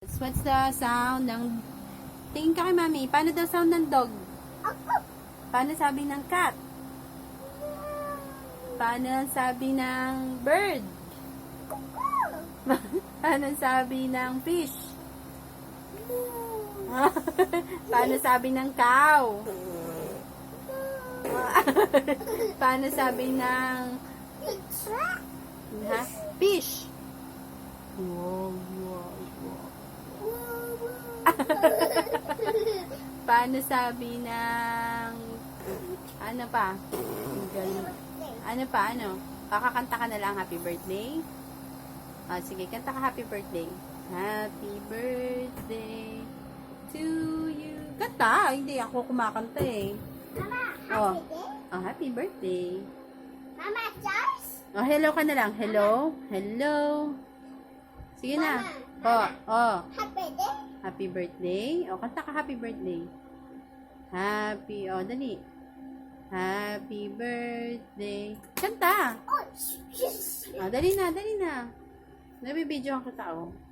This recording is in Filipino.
What's the sound ng... Tingin ka kay mami. Paano daw sound ng dog? Paano sabi ng cat? Paano sabi ng bird? Paano sabi ng fish? Paano sabi ng cow? Paano sabi ng... Ha? Fish? Wow, wow, wow. Paano sabi ng... Ano pa? Ano pa? Ano? Kakakanta ka na lang happy birthday? Sige, kanta ka happy birthday. Happy birthday to you. Kanta! Hindi ako kumakanta eh. Mama, Oh. happy day? Happy birthday. Mama, Charles? Hello ka na lang. Hello? Hello? Sige na. Happy day? Happy birthday. Kanta ka happy birthday. Happy, dali. Happy birthday. Kanta. Oh, yes. Dali na, dali na. Nabibidyohan kita,